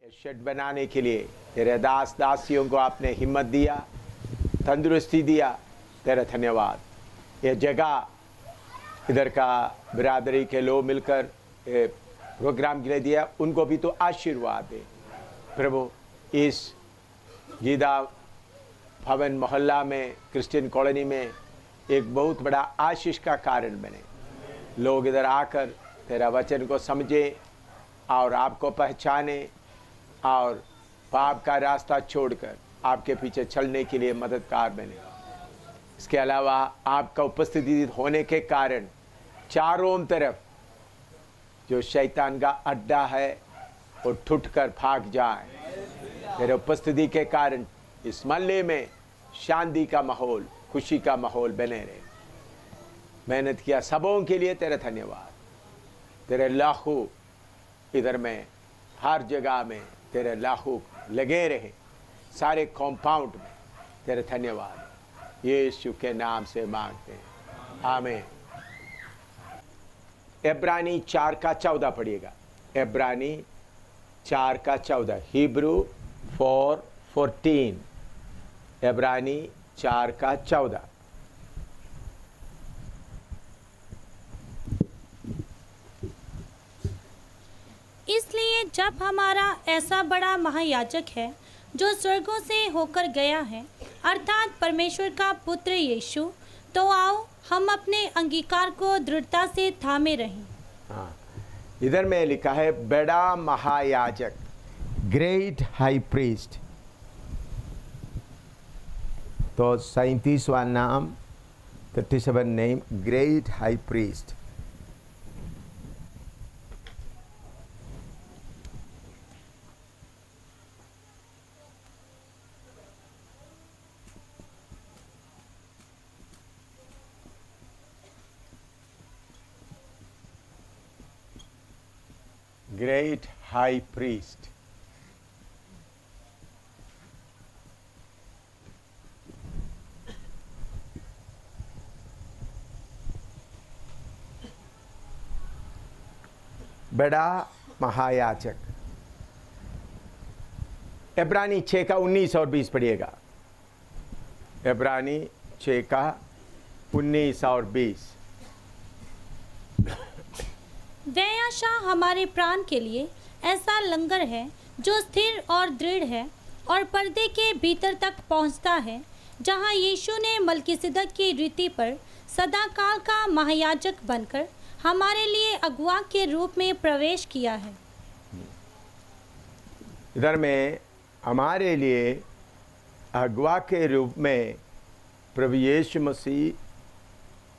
Shade बनाने के लिए तेरे दास दासियों को आपने हिम्मत दिया, तंदुरुस्ती दिया, तेरा धन्यवाद। ये जगह इधर का बिरादरी के लोग मिलकर प्रोग्राम के लिए दिया, उनको भी तो आशीर्वाद दे प्रभु। इस गीदा भवन मोहल्ला में, क्रिश्चियन कॉलोनी में एक बहुत बड़ा आशीष का कारण बने। लोग इधर आकर तेरा वचन को समझें और आपको पहचाने और पाप का रास्ता छोड़कर आपके पीछे चलने के लिए मददगार बने। इसके अलावा आपका उपस्थिति होने के कारण चारों तरफ जो शैतान का अड्डा है वो टूट कर भाग जाए। तेरे उपस्थिति के कारण इस मोहल्ले में शांति का माहौल, खुशी का माहौल बने रहे। मेहनत किया सबों के लिए तेरा धन्यवाद। तेरे लाखों इधर में हर जगह में तेरे लाखों लगे रहे, सारे कॉम्पाउंड में तेरे धन्यवाद। यीशु के नाम से मांगते हैं, आमीन। इब्रानी 4:14 पढ़िएगा। इब्रानी 4:14, हिब्रू 4:14, इब्रानी 4:14। इसलिए जब हमारा ऐसा बड़ा महायाजक है जो स्वर्गों से होकर गया है, अर्थात परमेश्वर का पुत्र यीशु, तो आओ हम अपने अंगीकार को दृढ़ता से थामे रहें। हाँ, इधर में लिखा है बड़ा महायाजक, ग्रेट हाई प्रीस्ट। तो 37वां नाम, 37 name, great high priest. Great high priest. बड़ा महायाजक। इब्रानी 6:19 और 20 पढ़िएगा। इब्रानी 6:19 और 20। वह आशा हमारे प्राण के लिए ऐसा लंगर है जो स्थिर और दृढ़ है और पर्दे के भीतर तक पहुंचता है, जहां यीशु ने मलकीसिदक की रीति पर सदाकाल का महायाजक बनकर हमारे लिए अगुआ के रूप में प्रवेश किया है। इधर में हमारे लिए अगुआ के रूप में प्रभु यीशु मसीह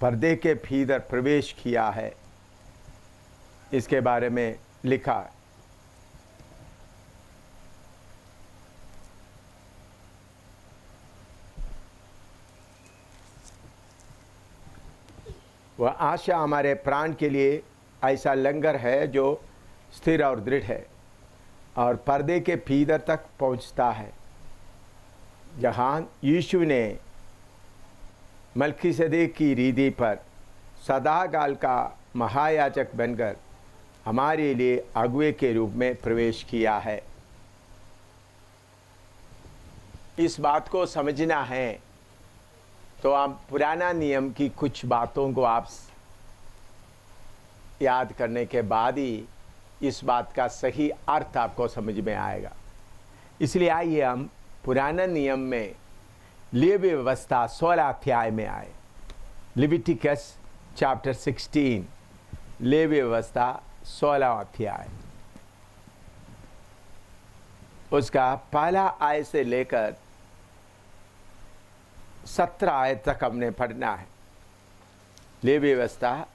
पर्दे के भीतर प्रवेश किया है, इसके बारे में लिखा है। वह आशा हमारे प्राण के लिए ऐसा लंगर है जो स्थिर और दृढ़ है और पर्दे के भीतर तक पहुंचता है, जहां यीशु ने मलकीसिदक की रीति पर सदाकाल का महायाजक बनकर हमारे लिए अगुए के रूप में प्रवेश किया है। इस बात को समझना है तो आप पुराना नियम की कुछ बातों को आप याद करने के बाद ही इस बात का सही अर्थ आपको समझ में आएगा। इसलिए आइए हम पुराना नियम में लेवी व्यवस्था 16 अध्याय में आए। लेविटिकस चैप्टर 16, लेवी व्यवस्था 16 अध्याय, उसका पहला आयत से लेकर 17 आयत तक हमने पढ़ना है। लेवी व्यवस्था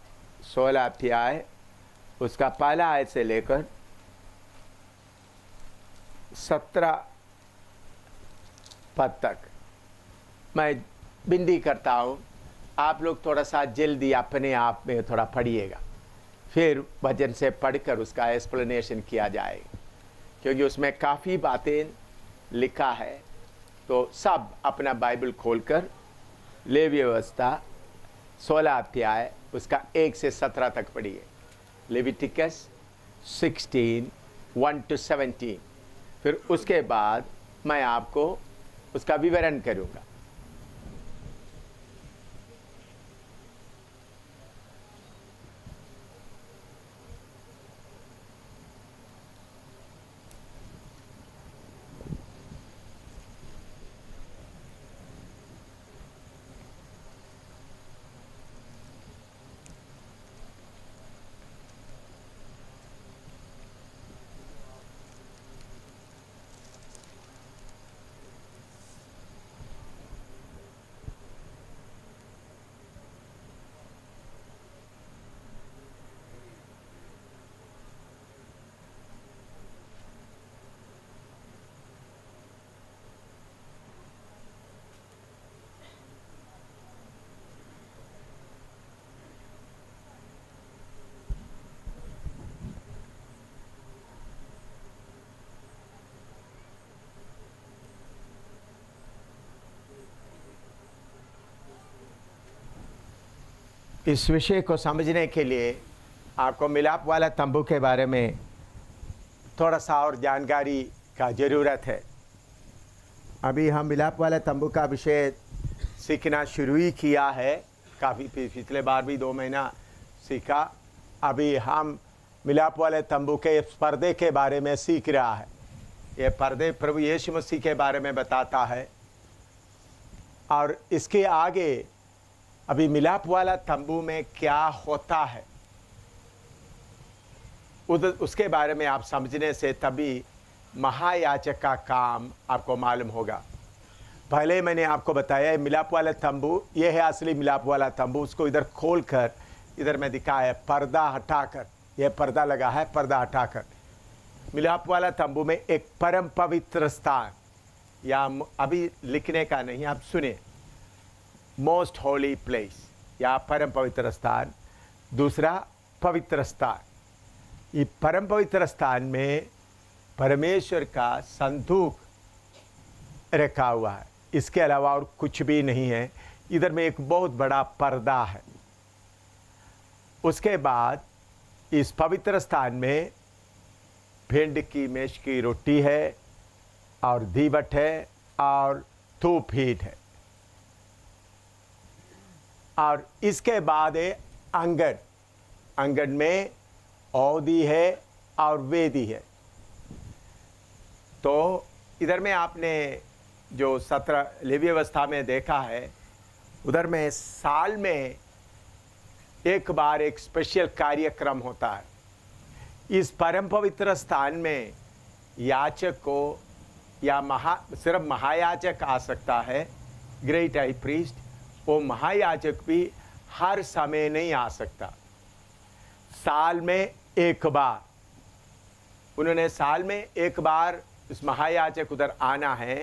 16 अध्याय, उसका पहला आयत से लेकर 17 पद तक। मैं विनती करता हूँ आप लोग थोड़ा सा जल्दी अपने आप में थोड़ा पढ़िएगा, फिर वचन से पढ़कर उसका एक्सप्लेनेशन किया जाएगा, क्योंकि उसमें काफ़ी बातें लिखा है। तो सब अपना बाइबल खोलकर लेवी व्यवस्था 16 अध्याय उसका 1 से 17 तक पढ़िए। Leviticus 16, 1 to 17। फिर उसके बाद मैं आपको उसका विवरण करूंगा। इस विषय को समझने के लिए आपको मिलाप वाला तंबू के बारे में थोड़ा सा और जानकारी का ज़रूरत है। अभी हम मिलाप वाला तंबू का विषय सीखना शुरू ही किया है, काफ़ी पिछले बार भी 2 महीना सीखा। अभी हम मिलाप वाले तंबू के पर्दे के बारे में सीख रहा है। ये पर्दे प्रभु यीशु मसीह के बारे में बताता है, और इसके आगे अभी मिलाप वाला तंबू में क्या होता है उसके बारे में आप समझने से तभी महायाजक का काम आपको मालूम होगा। पहले मैंने आपको बताया मिलाप वाला तंबू, ये है असली मिलाप वाला तंबू। उसको इधर खोलकर इधर में दिखाया पर्दा हटाकर, यह पर्दा लगा है, पर्दा हटाकर मिलाप वाला तंबू में एक परम पवित्र स्थान, या अभी लिखने का नहीं, आप सुने, मोस्ट होली प्लेस या परम पवित्र स्थान। दूसरा पवित्र स्थान, ये परम पवित्र स्थान में परमेश्वर का संदूक रखा हुआ है, इसके अलावा और कुछ भी नहीं है। इधर में एक बहुत बड़ा पर्दा है। उसके बाद इस पवित्र स्थान में भिंड की मेष की रोटी है, और दीवट है, और धूप हीट है, और इसके बाद है आंगन। आंगन में औदी है और वेदी है। तो इधर में आपने जो 17 लेवी अवस्था में देखा है, उधर में साल में एक बार एक स्पेशल कार्यक्रम होता है। इस परम पवित्र स्थान में याजक को या सिर्फ महायाजक आ सकता है, ग्रेट हाई प्रीस्ट। वो महायाजक भी हर समय नहीं आ सकता, साल में एक बार, उन्होंने साल में एक बार इस महायाजक उधर आना है।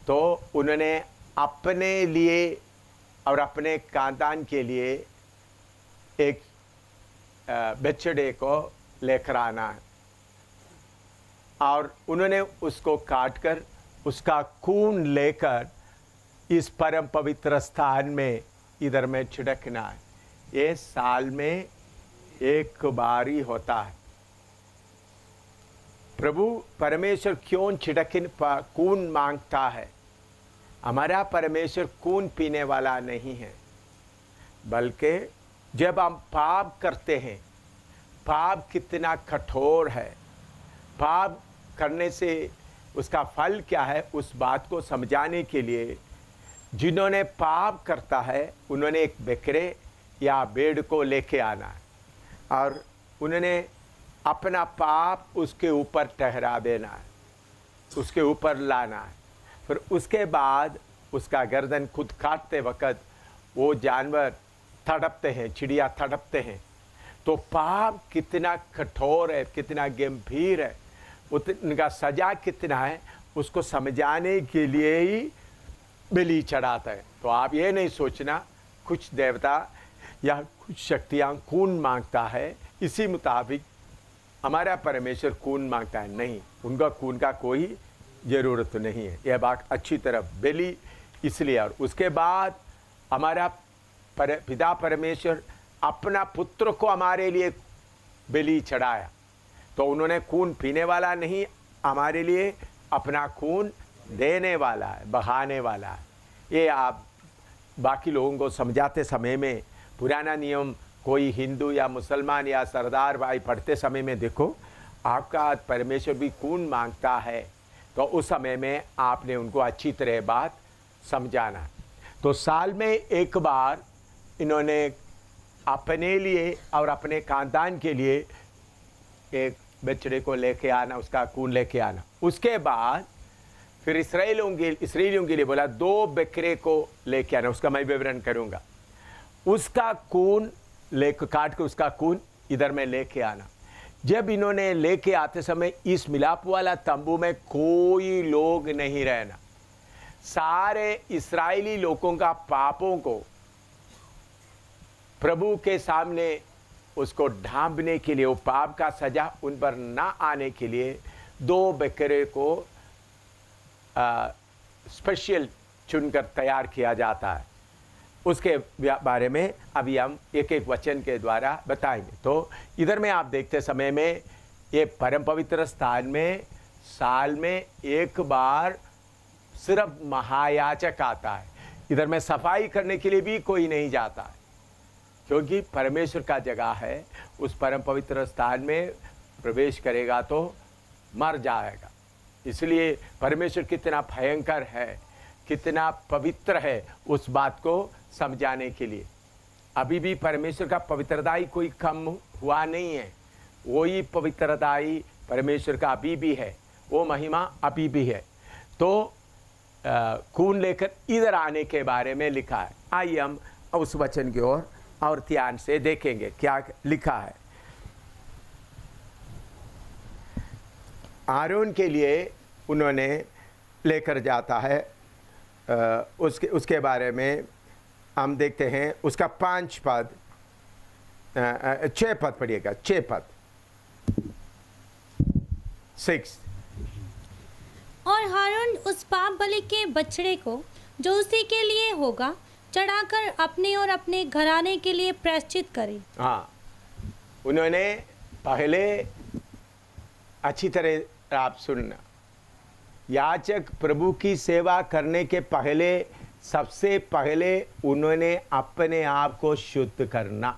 तो उन्होंने अपने लिए और अपने खानदान के लिए एक बछड़े को लेकर आना है, और उन्होंने उसको काटकर उसका खून लेकर इस परम पवित्र स्थान में इधर में छिड़कना है। ये साल में एक बार ही होता है। प्रभु परमेश्वर क्यों छिड़किन खून मांगता है? हमारा परमेश्वर खून पीने वाला नहीं है, बल्कि जब हम पाप करते हैं, पाप कितना कठोर है, पाप करने से उसका फल क्या है, उस बात को समझाने के लिए जिन्होंने पाप करता है उन्होंने एक बकरे या भेड़ को लेके आना है, और उन्होंने अपना पाप उसके ऊपर ठहरा देना है, उसके ऊपर लाना है। फिर उसके बाद उसका गर्दन खुद काटते वक़्त वो जानवर तड़पते हैं, चिड़िया तड़पते हैं। तो पाप कितना कठोर है, कितना गंभीर है, उनका सजा कितना है, उसको समझाने के लिए ही बलि चढ़ाता है। तो आप ये नहीं सोचना कुछ देवता या कुछ शक्तियाँ खून मांगता है, इसी मुताबिक हमारा परमेश्वर खून मांगता है। नहीं, उनका खून का कोई ज़रूरत नहीं है। यह बात अच्छी तरह बलि इसलिए। और उसके बाद हमारा पिता परमेश्वर अपना पुत्र को हमारे लिए बलि चढ़ाया। तो उन्होंने खून पीने वाला नहीं, हमारे लिए अपना खून देने वाला है, बहाने वाला है। ये आप बाकी लोगों को समझाते समय में पुराना नियम कोई हिंदू या मुसलमान या सरदार भाई पढ़ते समय में देखो, आपका परमेश्वर भी खून मांगता है, तो उस समय में आपने उनको अच्छी तरह बात समझाना। तो साल में एक बार इन्होंने अपने लिए और अपने खानदान के लिए एक बछड़े को लेके आना, उसका खून लेके आना। उसके बाद फिर इसराइलियों के लिए बोला 2 बकरे को लेके आना, उसका मैं विवरण करूंगा। उसका खून काट के उसका खून इधर में लेके आना। जब इन्होंने लेके आते समय इस मिलाप वाला तंबू में कोई लोग नहीं रहना, सारे इस्राएली लोगों का पापों को प्रभु के सामने उसको ढांपने के लिए, वो पाप का सजा उन पर ना आने के लिए 2 बकरे को स्पेशल चुनकर तैयार किया जाता है। उसके बारे में अभी हम एक एक वचन के द्वारा बताएंगे। तो इधर में आप देखते समय में ये परम पवित्र स्थान में साल में एक बार सिर्फ महायाजक आता है। इधर में सफाई करने के लिए भी कोई नहीं जाता है, क्योंकि परमेश्वर का जगह है। उस परम पवित्र स्थान में प्रवेश करेगा तो मर जाएगा। इसलिए परमेश्वर कितना भयंकर है, कितना पवित्र है, उस बात को समझाने के लिए अभी भी परमेश्वर का पवित्रताई कोई कम हुआ नहीं है। वही पवित्रताई परमेश्वर का अभी भी है, वो महिमा अभी भी है। तो खून लेकर इधर आने के बारे में लिखा है। आइए हम उस वचन की ओर और ध्यान से देखेंगे क्या लिखा है। आरोन के लिए उन्होंने लेकर जाता है, उसके बारे में हम देखते हैं। उसका 5 पद 6 पद पढ़िएगा, 6 पद 6। और हारून उस पाप बलि के बछड़े को जो उसी के लिए होगा चढ़ाकर अपने और अपने घराने के लिए प्रायश्चित करे। हाँ, उन्होंने पहले अच्छी तरह आप सुनना, याजक प्रभु की सेवा करने के पहले सबसे पहले उन्होंने अपने आप को शुद्ध करना।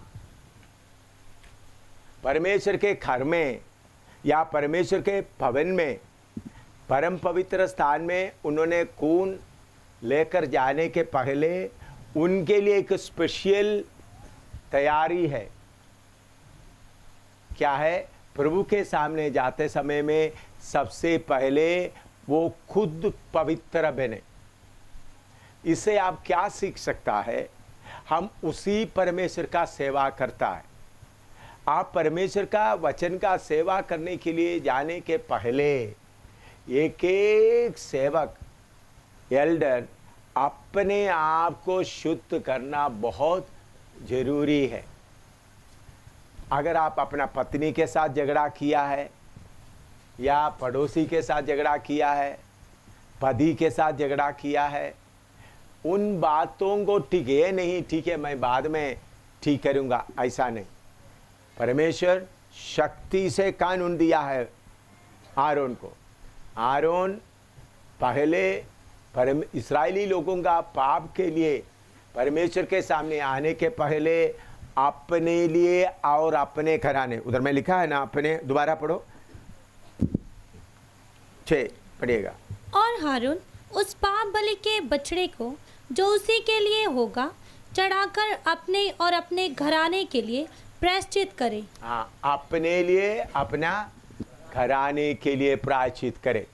परमेश्वर के घर में या परमेश्वर के भवन में, परम पवित्र स्थान में उन्होंने खून लेकर जाने के पहले उनके लिए एक स्पेशल तैयारी है। क्या है? प्रभु के सामने जाते समय में सबसे पहले वो खुद पवित्र बने। इससे आप क्या सीख सकता है? हम उसी परमेश्वर का सेवा करता है। आप परमेश्वर का वचन का सेवा करने के लिए जाने के पहले एक एक सेवक, एल्डर, अपने आप को शुद्ध करना बहुत जरूरी है। अगर आप अपना पत्नी के साथ झगड़ा किया है या पड़ोसी के साथ झगड़ा किया है, पति के साथ झगड़ा किया है, उन बातों को ठीक है मैं बाद में ठीक करूंगा, ऐसा नहीं। परमेश्वर शक्ति से कानून दिया है आरोन को। आरोन पहले इस्राएली लोगों का पाप के लिए परमेश्वर के सामने आने के पहले अपने लिए और अपने घराने, उधर में लिखा है ना, अपने, दोबारा पढ़ो 6 पढ़िएगा। और हारून उस पाप बलि के बछड़े को जो उसी के लिए होगा चढ़ाकर अपने और अपने घराने के लिए प्रायश्चित करे। हाँ, अपने लिए, अपना घराने के लिए प्रायश्चित करे।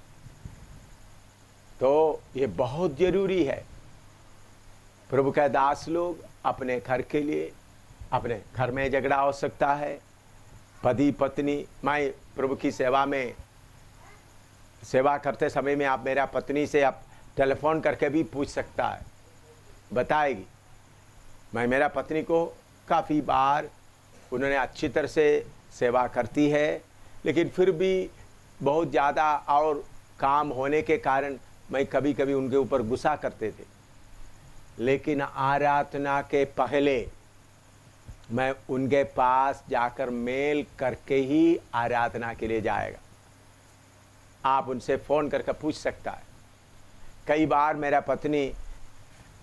तो ये बहुत जरूरी है। प्रभु का दास लोग अपने घर के लिए, अपने घर में झगड़ा हो सकता है, पति पत्नी, मैं प्रभु की सेवा में सेवा करते समय में आप मेरा पत्नी से आप टेलीफोन करके भी पूछ सकता है, बताएगी। मैं मेरा पत्नी को काफ़ी बार उन्होंने अच्छी तरह से सेवा करती है, लेकिन फिर भी बहुत ज़्यादा और काम होने के कारण मैं कभी कभी उनके ऊपर गुस्सा करते थे। लेकिन आराधना के पहले मैं उनके पास जाकर मेल करके ही आराधना के लिए जाएगा। आप उनसे फ़ोन करके पूछ सकता है। कई बार मेरा पत्नी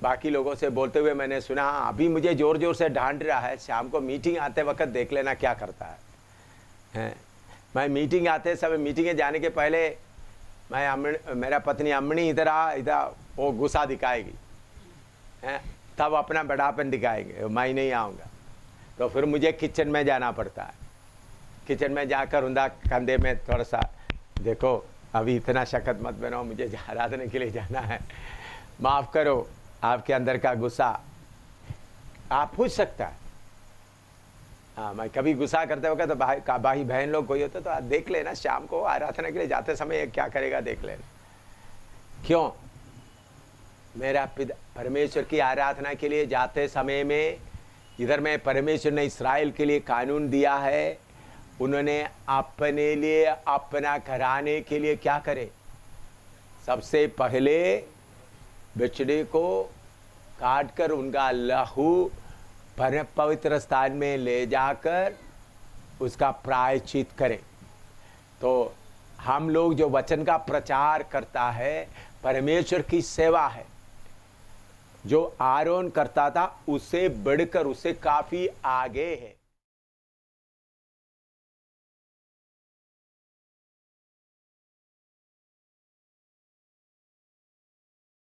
बाकी लोगों से बोलते हुए मैंने सुना, अभी मुझे ज़ोर ज़ोर से डांट रहा है, शाम को मीटिंग आते वक्त देख लेना क्या करता है। मैं मीटिंग आते समय, मीटिंग जाने के पहले मेरा पत्नी अम्मनी इधर वो गुस्सा दिखाएगी, तब अपना बड़ापन दिखाएंगे, मैं नहीं आऊँगा। तो फिर मुझे किचन में जाना पड़ता है। किचन में जाकर उनका कंधे में थोड़ा सा, देखो अभी इतना शक्त मत बनाओ, मुझे आराधना के लिए जाना है, माफ़ करो, आपके अंदर का गुस्सा आप पूछ सकता है। हाँ, मैं कभी गुस्सा करते वक्त तो भाई बहन लोग कोई होता तो आप देख लेना, शाम को आराधना के लिए जाते समय क्या करेगा देख लेना। क्यों? मेरा पिता परमेश्वर की आराधना के लिए जाते समय में, इधर में परमेश्वर ने इस्राएल के लिए कानून दिया है, उन्होंने अपने लिए, अपना घराने के लिए क्या करे, सबसे पहले बछड़े को काटकर उनका लहू परम पवित्र स्थान में ले जाकर उसका प्रायश्चित करें। तो हम लोग जो वचन का प्रचार करता है, परमेश्वर की सेवा है। जो आरोन करता था उससे बढ़कर, उससे काफ़ी आगे है।